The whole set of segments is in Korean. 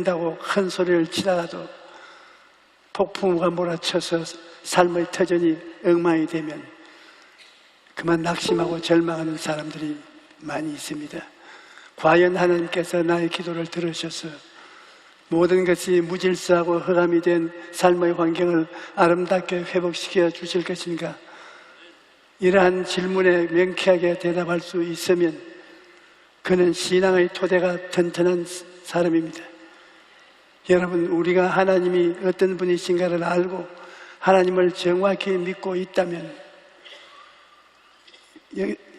다고 큰 소리를 치다가도 폭풍우가 몰아쳐서 삶의 터전이 엉망이 되면 그만 낙심하고 절망하는 사람들이 많이 있습니다. 과연 하나님께서 나의 기도를 들으셔서 모든 것이 무질서하고 흑암이 된 삶의 환경을 아름답게 회복시켜 주실 것인가? 이러한 질문에 명쾌하게 대답할 수 있으면 그는 신앙의 토대가 튼튼한 사람입니다. 여러분, 우리가 하나님이 어떤 분이신가를 알고 하나님을 정확히 믿고 있다면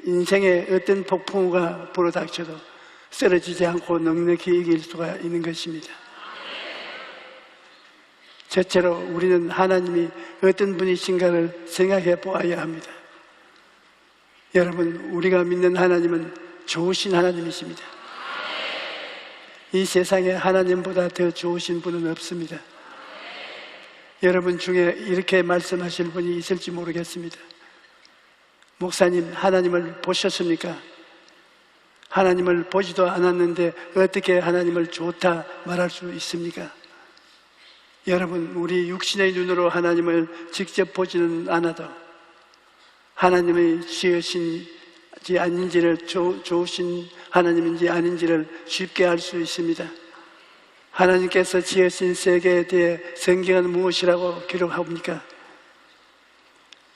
인생에 어떤 폭풍우가 불어닥쳐도 쓰러지지 않고 넉넉히 이길 수가 있는 것입니다. 첫째로 우리는 하나님이 어떤 분이신가를 생각해 보아야 합니다. 여러분, 우리가 믿는 하나님은 좋으신 하나님이십니다. 이 세상에 하나님보다 더 좋으신 분은 없습니다. 여러분 중에 이렇게 말씀하실 분이 있을지 모르겠습니다. 목사님, 하나님을 보셨습니까? 하나님을 보지도 않았는데 어떻게 하나님을 좋다 말할 수 있습니까? 여러분, 우리 육신의 눈으로 하나님을 직접 보지는 않아도 하나님의 지으신지 아닌지를 좋으신 하나님인지 아닌지를 쉽게 알 수 있습니다. 하나님께서 지으신 세계에 대해 성경은 무엇이라고 기록합니까?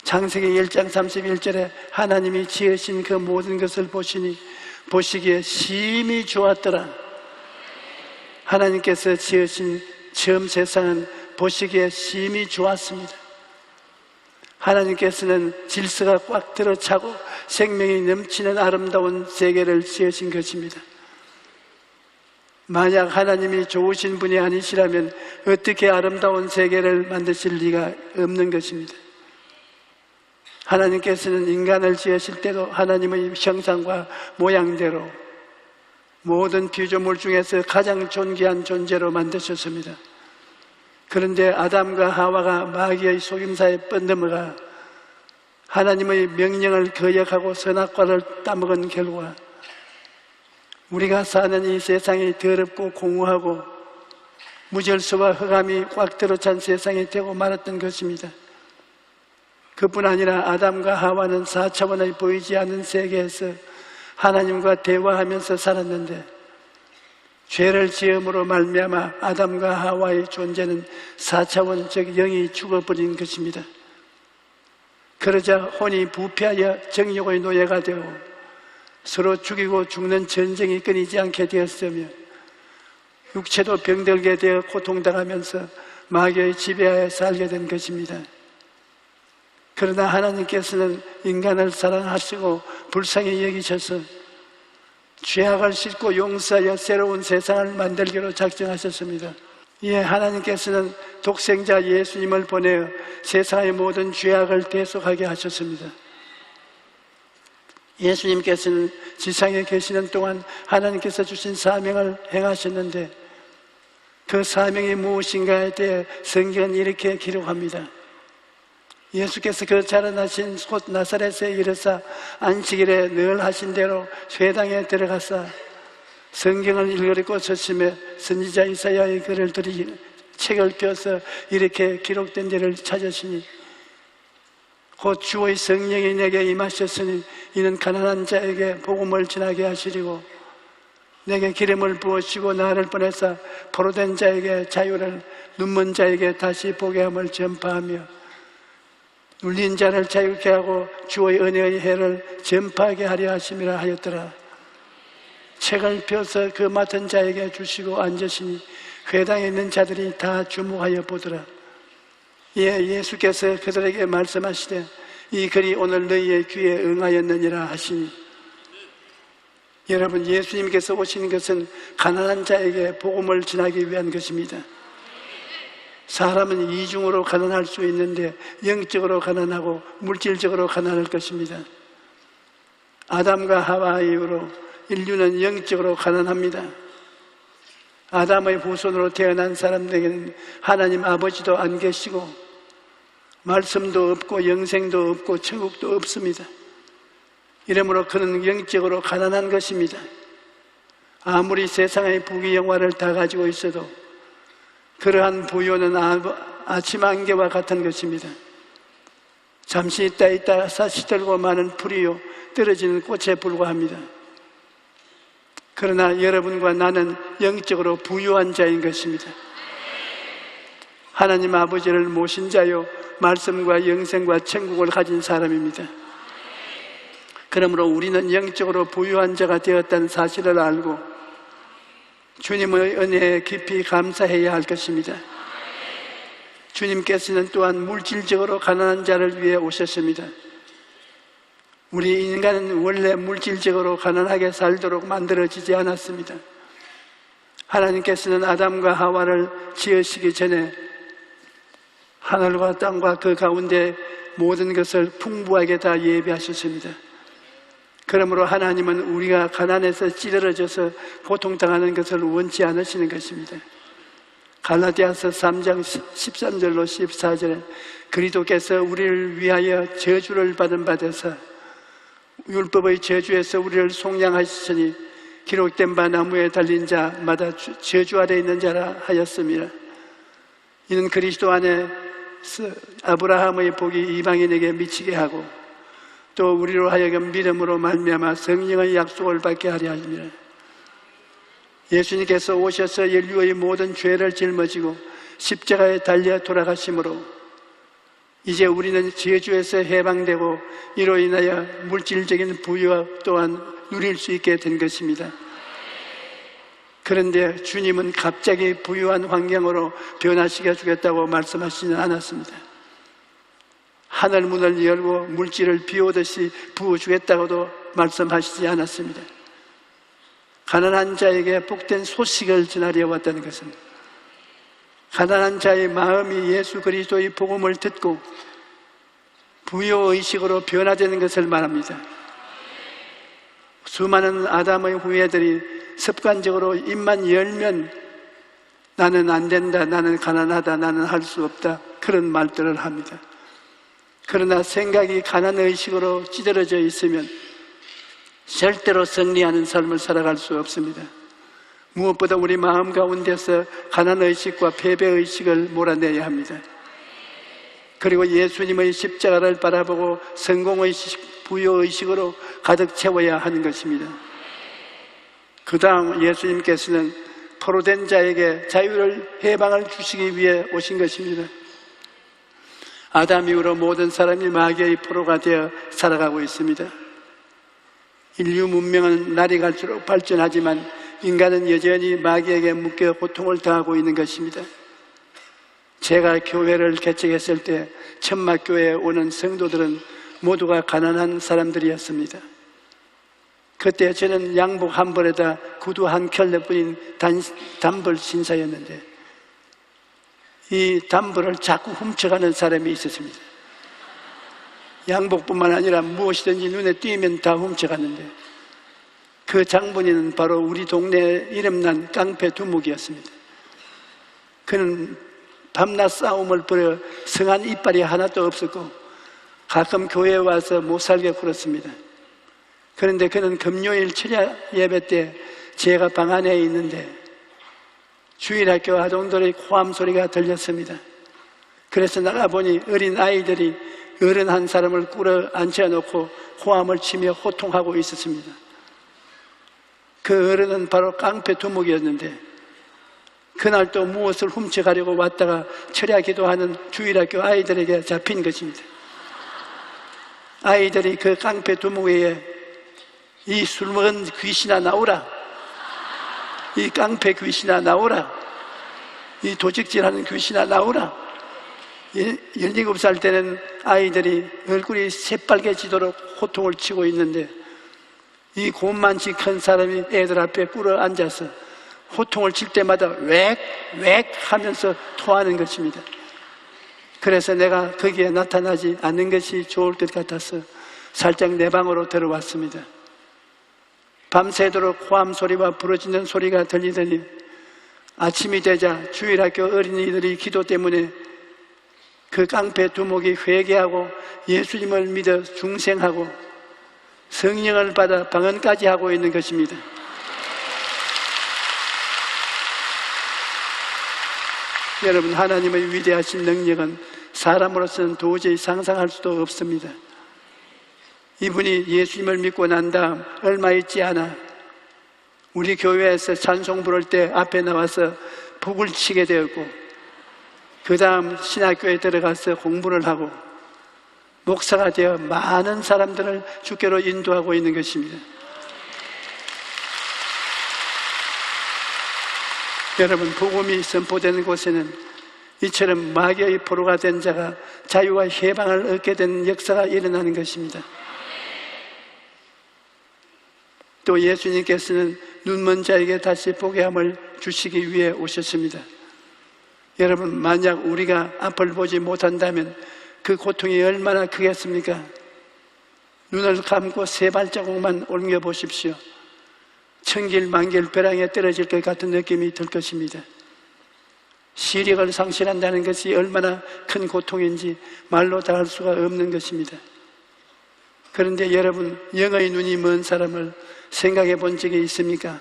창세기 1장 31절에 하나님이 지으신 그 모든 것을 보시기에 심히 좋았더라. 하나님께서 지으신 처음 세상은 보시기에 심히 좋았습니다. 하나님께서는 질서가 꽉 들어차고 생명이 넘치는 아름다운 세계를 지으신 것입니다. 만약 하나님이 좋으신 분이 아니시라면 어떻게 아름다운 세계를 만드실 리가 없는 것입니다. 하나님께서는 인간을 지으실 때도 하나님의 형상과 모양대로 모든 피조물 중에서 가장 존귀한 존재로 만드셨습니다. 그런데 아담과 하와가 마귀의 속임사에 뻗넘어가 하나님의 명령을 거역하고 선악과를 따먹은 결과 우리가 사는 이 세상이 더럽고 공허하고 무질서와 흑암이 꽉 들어찬 세상이 되고 말았던 것입니다. 그뿐 아니라 아담과 하와는 4차원의 보이지 않는 세계에서 하나님과 대화하면서 살았는데 죄를 지음으로 말미암아 아담과 하와의 존재는 4차원 즉 영이 죽어버린 것입니다. 그러자 혼이 부패하여 정욕의 노예가 되고 서로 죽이고 죽는 전쟁이 끊이지 않게 되었으며 육체도 병들게 되어 고통당하면서 마귀의 지배하에 살게 된 것입니다. 그러나 하나님께서는 인간을 사랑하시고 불쌍히 여기셔서 죄악을 씻고 용서하여 새로운 세상을 만들기로 작정하셨습니다. 이에 하나님께서는 독생자 예수님을 보내어 세상의 모든 죄악을 대속하게 하셨습니다. 예수님께서는 지상에 계시는 동안 하나님께서 주신 사명을 행하셨는데 그 사명이 무엇인가에 대해 성경은 이렇게 기록합니다. 예수께서 그 자라나신 곳 나사렛에 이르사 안식일에 늘 하신 대로 회당에 들어가사 성경을 읽으려고 서심해 선지자 이사야의 글을 들이 책을 펴서 이렇게 기록된 데를 찾으시니 곧 주의 성령이 내게 임하셨으니 이는 가난한 자에게 복음을 전하게 하시리고 내게 기름을 부으시고 나를 보내사 포로된 자에게 자유를 눈먼 자에게 다시 보게 함을 전파하며 눌린 자를 자유케 하고 주의 은혜의 해를 전파하게 하려 하심이라 하였더라. 책을 펴서 그 맡은 자에게 주시고 앉으시니 회당에 있는 자들이 다 주목하여 보더라. 이에 예수께서 그들에게 말씀하시되 이 글이 오늘 너희의 귀에 응하였느니라 하시니 여러분, 예수님께서 오신 것은 가난한 자에게 복음을 전하기 위한 것입니다. 사람은 이중으로 가난할 수 있는데 영적으로 가난하고 물질적으로 가난할 것입니다. 아담과 하와 이후로 인류는 영적으로 가난합니다. 아담의 후손으로 태어난 사람들에게는 하나님 아버지도 안 계시고 말씀도 없고 영생도 없고 천국도 없습니다. 이러므로 그는 영적으로 가난한 것입니다. 아무리 세상의 부귀 영화를 다 가지고 있어도 그러한 부요는 아침 안개와 같은 것입니다. 잠시 있다 시들고 마는 풀이요 떨어지는 꽃에 불과합니다. 그러나 여러분과 나는 영적으로 부유한 자인 것입니다. 하나님 아버지를 모신 자요 말씀과 영생과 천국을 가진 사람입니다. 그러므로 우리는 영적으로 부유한 자가 되었다는 사실을 알고 주님의 은혜에 깊이 감사해야 할 것입니다. 주님께서는 또한 물질적으로 가난한 자를 위해 오셨습니다. 우리 인간은 원래 물질적으로 가난하게 살도록 만들어지지 않았습니다. 하나님께서는 아담과 하와를 지으시기 전에 하늘과 땅과 그 가운데 모든 것을 풍부하게 다 예비하셨습니다. 그러므로 하나님은 우리가 가난해서 찌들어져서 고통당하는 것을 원치 않으시는 것입니다. 갈라디아서 3장 13절로 14절에 그리스도께서 우리를 위하여 저주를 받은 바 되사 율법의 저주에서 우리를 속량하시니 기록된 바 나무에 달린 자마다 저주 아래 있는 자라 하였습니다. 이는 그리스도 안에서 아브라함의 복이 이방인에게 미치게 하고 또 우리로 하여금 믿음으로 말미암아 성령의 약속을 받게 하려 하십니다. 예수님께서 오셔서 인류의 모든 죄를 짊어지고 십자가에 달려 돌아가심으로 이제 우리는 저주에서 해방되고 이로 인하여 물질적인 부유와 또한 누릴 수 있게 된 것입니다. 그런데 주님은 갑자기 부유한 환경으로 변화시켜 주겠다고 말씀하시지는 않았습니다. 하늘 문을 열고 물질을 비오듯이 부어주겠다고도 말씀하시지 않았습니다. 가난한 자에게 복된 소식을 전하려 왔다는 것은 가난한 자의 마음이 예수 그리스도의 복음을 듣고 부요의식으로 변화되는 것을 말합니다. 수많은 아담의 후예들이 습관적으로 입만 열면 나는 안 된다, 나는 가난하다, 나는 할 수 없다 그런 말들을 합니다. 그러나 생각이 가난의식으로 찌들어져 있으면 절대로 승리하는 삶을 살아갈 수 없습니다. 무엇보다 우리 마음 가운데서 가난의식과 패배의식을 몰아내야 합니다. 그리고 예수님의 십자가를 바라보고 성공의식, 부여의식으로 가득 채워야 하는 것입니다. 그 다음 예수님께서는 포로된 자에게 자유를 해방을 주시기 위해 오신 것입니다. 아담 이후로 모든 사람이 마귀의 포로가 되어 살아가고 있습니다. 인류 문명은 날이 갈수록 발전하지만 인간은 여전히 마귀에게 묶여 고통을 당하고 있는 것입니다. 제가 교회를 개척했을 때 천막교회에 오는 성도들은 모두가 가난한 사람들이었습니다. 그때 저는 양복 한 벌에다 구두 한 켤레뿐인 단벌 신사였는데 이 단벌을 자꾸 훔쳐가는 사람이 있었습니다. 양복뿐만 아니라 무엇이든지 눈에 띄면 다 훔쳐갔는데 그 장본인은 바로 우리 동네에 이름난 깡패 두목이었습니다. 그는 밤낮 싸움을 벌여 성한 이빨이 하나도 없었고 가끔 교회에 와서 못 살게 굴었습니다. 그런데 그는 금요일 철야 예배 때 제가 방 안에 있는데 주일학교 아동들의 호함 소리가 들렸습니다. 그래서 나가보니 어린 아이들이 어른 한 사람을 꿇어 앉혀놓고 호함을 치며 호통하고 있었습니다. 그 어른은 바로 깡패 두목이었는데 그날 또 무엇을 훔쳐가려고 왔다가 철야 기도하는 주일학교 아이들에게 잡힌 것입니다. 아이들이 그 깡패 두목에게 이 술 먹은 귀신아 나오라, 이 깡패 귀신아 나오라, 이 도적질하는 귀신아 나오라. 17살 때는 아이들이 얼굴이 새빨개지도록 호통을 치고 있는데 이 곰만치 큰 사람이 애들 앞에 꿇어 앉아서 호통을 칠 때마다 웩 하면서 토하는 것입니다. 그래서 내가 거기에 나타나지 않는 것이 좋을 것 같아서 살짝 내 방으로 들어왔습니다. 밤새도록 호함 소리와 부러지는 소리가 들리더니 아침이 되자 주일학교 어린이들이 기도 때문에 그 깡패 두목이 회개하고 예수님을 믿어 중생하고 성령을 받아 방언까지 하고 있는 것입니다. 여러분, 하나님의 위대하신 능력은 사람으로서는 도저히 상상할 수도 없습니다. 이분이 예수님을 믿고 난 다음 얼마 있지 않아 우리 교회에서 찬송 부를 때 앞에 나와서 북을 치게 되었고, 그 다음 신학교에 들어가서 공부를 하고 목사가 되어 많은 사람들을 주께로 인도하고 있는 것입니다. 여러분, 복음이 선포되는 곳에는 이처럼 마귀의 포로가 된 자가 자유와 해방을 얻게 되는 역사가 일어나는 것입니다. 또 예수님께서는 눈먼 자에게 다시 보게 함을 주시기 위해 오셨습니다. 여러분, 만약 우리가 앞을 보지 못한다면 그 고통이 얼마나 크겠습니까? 눈을 감고 세 발자국만 옮겨 보십시오. 천길 만길 벼랑에 떨어질 것 같은 느낌이 들 것입니다. 시력을 상실한다는 것이 얼마나 큰 고통인지 말로 다 할 수가 없는 것입니다. 그런데 여러분, 영의 눈이 먼 사람을 생각해 본 적이 있습니까?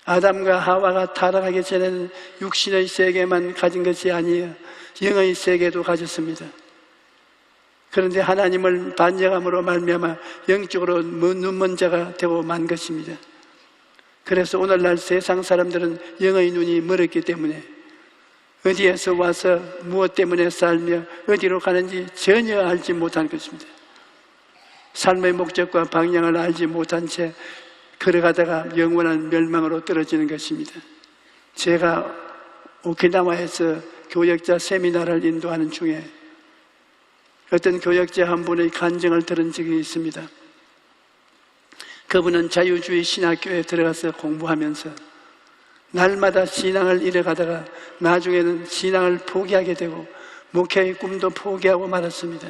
아담과 하와가 타락하기 전에는 육신의 세계만 가진 것이 아니에요. 영의 세계도 가졌습니다. 그런데 하나님을 반역함으로 말미암아 영적으로 눈먼 자가 되고 만 것입니다. 그래서 오늘날 세상 사람들은 영의 눈이 멀었기 때문에 어디에서 와서 무엇 때문에 살며 어디로 가는지 전혀 알지 못한 것입니다. 삶의 목적과 방향을 알지 못한 채 걸어가다가 영원한 멸망으로 떨어지는 것입니다. 제가 오키나와에서 교역자 세미나를 인도하는 중에 어떤 교역자 한 분의 간증을 들은 적이 있습니다. 그분은 자유주의 신학교에 들어가서 공부하면서 날마다 신앙을 잃어가다가 나중에는 신앙을 포기하게 되고 목회의 꿈도 포기하고 말았습니다.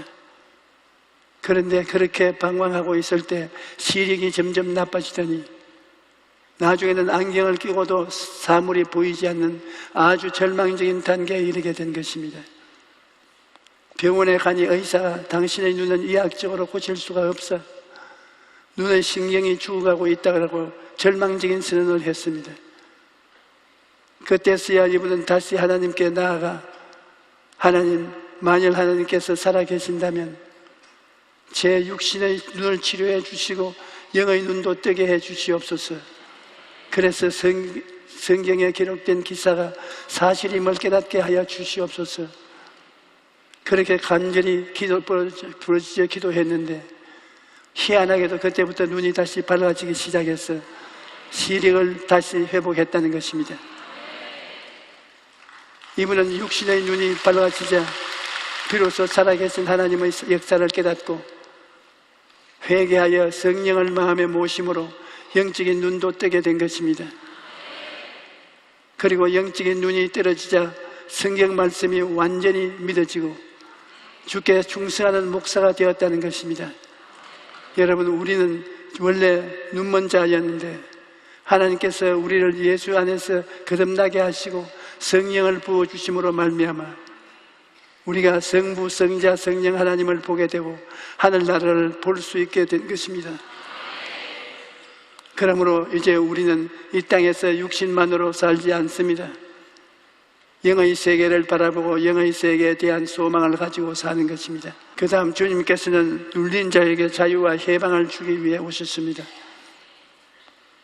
그런데 그렇게 방황하고 있을 때 시력이 점점 나빠지더니 나중에는 안경을 끼고도 사물이 보이지 않는 아주 절망적인 단계에 이르게 된 것입니다. 병원에 가니 의사가 당신의 눈은 의학적으로 고칠 수가 없어, 눈의 신경이 죽어가고 있다고 절망적인 선언을 했습니다. 그때서야 이분은 다시 하나님께 나아가, 하나님, 만일 하나님께서 살아계신다면 제 육신의 눈을 치료해 주시고 영의 눈도 뜨게 해 주시옵소서. 그래서 성경에 기록된 기사가 사실임을 깨닫게 하여 주시옵소서. 그렇게 간절히 부르짖어 기도했는데 희한하게도 그때부터 눈이 다시 밝아지기 시작해서 시력을 다시 회복했다는 것입니다. 이분은 육신의 눈이 밝아지자 비로소 살아계신 하나님의 역사를 깨닫고 회개하여 성령을 마음에 모심으로 영적인 눈도 뜨게 된 것입니다. 그리고 영적인 눈이 떨어지자 성경 말씀이 완전히 믿어지고 주께 충성하는 목사가 되었다는 것입니다. 여러분, 우리는 원래 눈먼 자였는데 하나님께서 우리를 예수 안에서 거듭나게 하시고 성령을 부어주심으로 말미암아 우리가 성부, 성자, 성령 하나님을 보게 되고 하늘나라를 볼 수 있게 된 것입니다. 그러므로 이제 우리는 이 땅에서 육신만으로 살지 않습니다. 영의 세계를 바라보고 영의 세계에 대한 소망을 가지고 사는 것입니다. 그 다음 주님께서는 눌린 자에게 자유와 해방을 주기 위해 오셨습니다.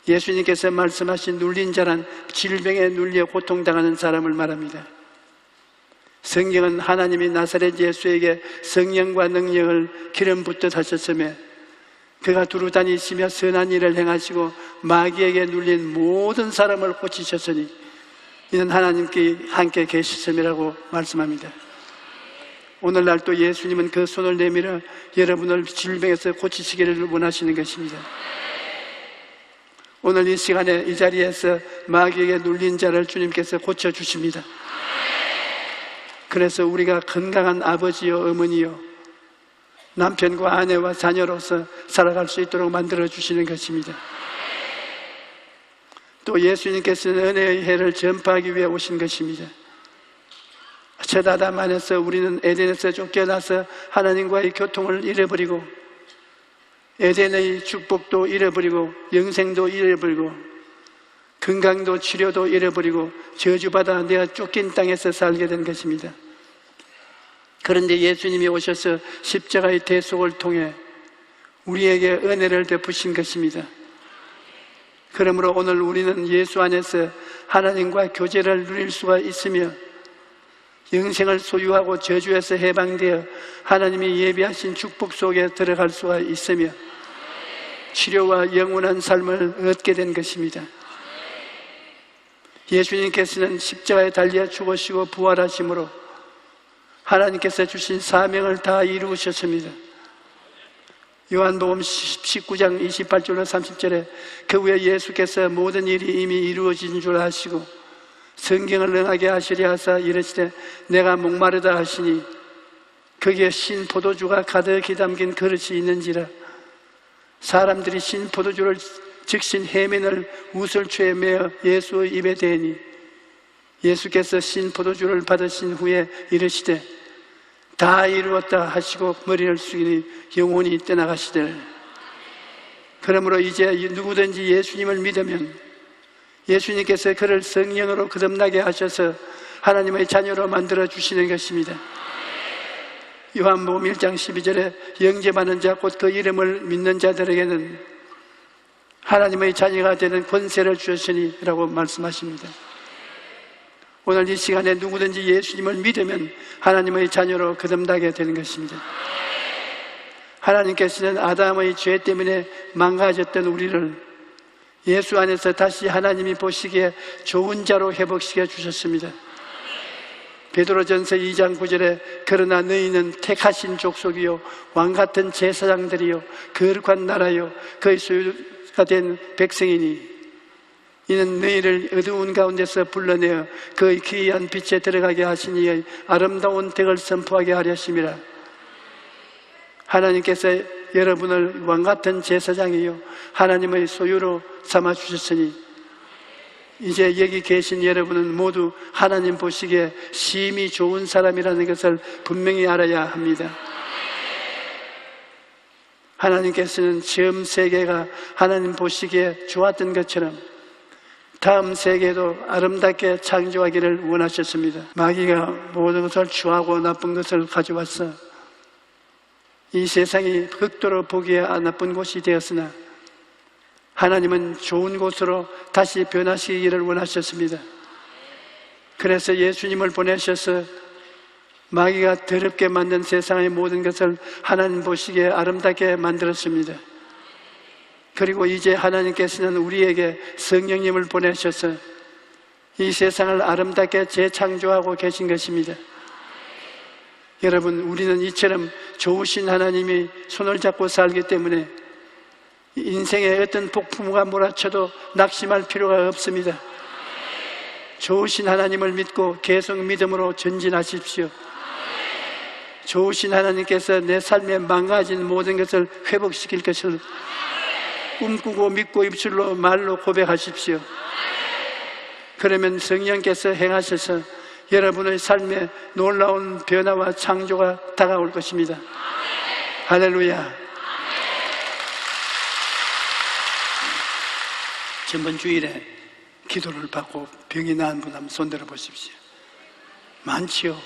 예수님께서 말씀하신 눌린 자란 질병에 눌려 고통당하는 사람을 말합니다. 성경은 하나님이 나사렛 예수에게 성령과 능력을 기름 붓듯 하셨으며 그가 두루 다니시며 선한 일을 행하시고 마귀에게 눌린 모든 사람을 고치셨으니 이는 하나님께 함께 계시음이라고 말씀합니다. 오늘날 또 예수님은 그 손을 내밀어 여러분을 질병에서 고치시기를 원하시는 것입니다. 오늘 이 시간에 이 자리에서 마귀에게 눌린 자를 주님께서 고쳐주십니다. 그래서 우리가 건강한 아버지요 어머니요 남편과 아내와 자녀로서 살아갈 수 있도록 만들어주시는 것입니다. 또 예수님께서는 은혜의 해를 전파하기 위해 오신 것입니다. 첫 아담 안에서 우리는 에덴에서 쫓겨나서 하나님과의 교통을 잃어버리고 에덴의 축복도 잃어버리고 영생도 잃어버리고 건강도 치료도 잃어버리고 저주받아 내가 쫓긴 땅에서 살게 된 것입니다. 그런데 예수님이 오셔서 십자가의 대속을 통해 우리에게 은혜를 베푸신 것입니다. 그러므로 오늘 우리는 예수 안에서 하나님과 교제를 누릴 수가 있으며 영생을 소유하고 저주에서 해방되어 하나님이 예비하신 축복 속에 들어갈 수가 있으며 치료와 영원한 삶을 얻게 된 것입니다. 예수님께서는 십자가에 달려 죽으시고 부활하심으로 하나님께서 주신 사명을 다 이루셨습니다. 요한복음 19장 28절로 30절에 그 후에 예수께서 모든 일이 이미 이루어진 줄 아시고 성경을 능하게 하시려 하사 이르시되 내가 목마르다 하시니 거기에 신 포도주가 가득히 담긴 그릇이 있는지라 사람들이 신 포도주를 즉신 해면을 우슬초에 메어 예수의 입에 대니 예수께서 신 포도주를 받으신 후에 이르시되 다 이루었다 하시고 머리를 숙이니 영혼이 떠나가시되 그러므로 이제 누구든지 예수님을 믿으면 예수님께서 그를 성령으로 거듭나게 하셔서 하나님의 자녀로 만들어 주시는 것입니다. 요한복음 1장 12절에 영접하는 자 곧 그 이름을 믿는 자들에게는 하나님의 자녀가 되는 권세를 주셨으니 라고 말씀하십니다. 오늘 이 시간에 누구든지 예수님을 믿으면 하나님의 자녀로 거듭나게 되는 것입니다. 하나님께서는 아담의 죄 때문에 망가졌던 우리를 예수 안에서 다시 하나님이 보시기에 좋은 자로 회복시켜 주셨습니다. 베드로전서 2장 9절에 그러나 너희는 택하신 족속이요 왕같은 제사장들이요 거룩한 나라요 그의 소유가 된 백성이니 이는 너희를 어두운 가운데서 불러내어 그의 귀한 빛에 들어가게 하시니 아름다운 덕을 선포하게 하려심이라. 하나님께서 여러분을 왕같은 제사장이요 하나님의 소유로 삼아 주셨으니 이제 여기 계신 여러분은 모두 하나님 보시기에 심히 좋은 사람이라는 것을 분명히 알아야 합니다. 하나님께서는 처음 세계가 하나님 보시기에 좋았던 것처럼 다음 세계도 아름답게 창조하기를 원하셨습니다. 마귀가 모든 것을 추하고 나쁜 것을 가져왔어 이 세상이 극도로 보기에 나쁜 곳이 되었으나 하나님은 좋은 곳으로 다시 변화시키기를 원하셨습니다. 그래서 예수님을 보내셔서 마귀가 더럽게 만든 세상의 모든 것을 하나님 보시기에 아름답게 만들었습니다. 그리고 이제 하나님께서는 우리에게 성령님을 보내셔서 이 세상을 아름답게 재창조하고 계신 것입니다. 여러분, 우리는 이처럼 좋으신 하나님이 손을 잡고 살기 때문에 인생에 어떤 폭풍우가 몰아쳐도 낙심할 필요가 없습니다. 좋으신 하나님을 믿고 계속 믿음으로 전진하십시오. 좋으신 하나님께서 내 삶에 망가진 모든 것을 회복시킬 것을 꿈꾸고 믿고 입술로 말로 고백하십시오. 그러면 성령께서 행하셔서 여러분의 삶에 놀라운 변화와 창조가 다가올 것입니다. 할렐루야. 전번 주일에 기도를 받고 병이 나은 분 한번 손들어 보십시오. 많지요.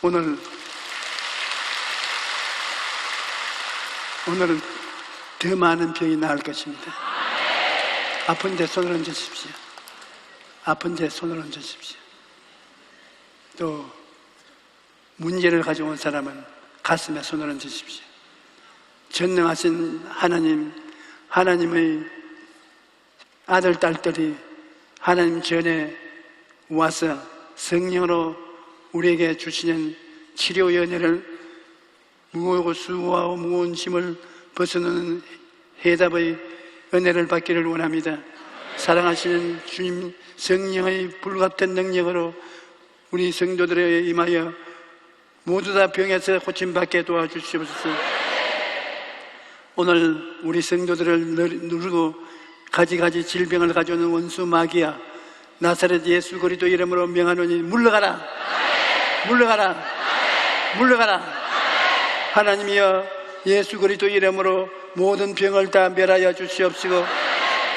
오늘은 더 많은 병이 나을 것입니다. 아픈 데 손을 얹으십시오. 아픈 데 손을 얹으십시오. 또 문제를 가져온 사람은 가슴에 손을 얹으십시오. 전능하신 하나님의 아들, 딸들이 하나님 전에 와서 성령으로 우리에게 주시는 치료 연회를 무거우고 수고하고 무거운 짐을 벗어놓는 해답의 은혜를 받기를 원합니다. 사랑하시는 주님 성령의 불같은 능력으로 우리 성도들에 임하여 모두 다 병에서 고침받게 도와주시옵소서. 오늘 우리 성도들을 누르고 가지가지 질병을 가져오는 원수 마귀야, 나사렛 예수 그리스도 이름으로 명하노니 물러가라, 물러가라, 물러가라. 하나님이여, 예수 그리스도 이름으로 모든 병을 다 멸하여 주시옵시고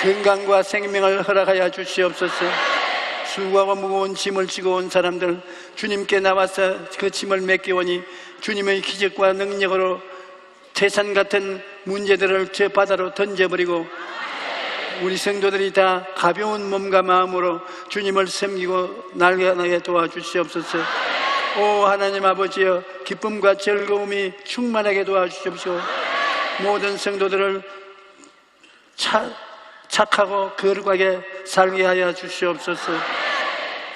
건강과 생명을 허락하여 주시옵소서. 수고하고 무거운 짐을 지고 온 사람들, 주님께 나와서 그 짐을 맡겨오니 주님의 기적과 능력으로 태산 같은 문제들을 저 바다로 던져버리고 우리 성도들이 다 가벼운 몸과 마음으로 주님을 섬기고 날아가게 도와주시옵소서. 오 하나님 아버지여, 기쁨과 즐거움이 충만하게 도와주시옵소서. 모든 성도들을 착하고 거룩하게 살게 하여 주시옵소서.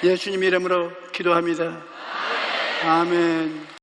예수님 이름으로 기도합니다. 아멘.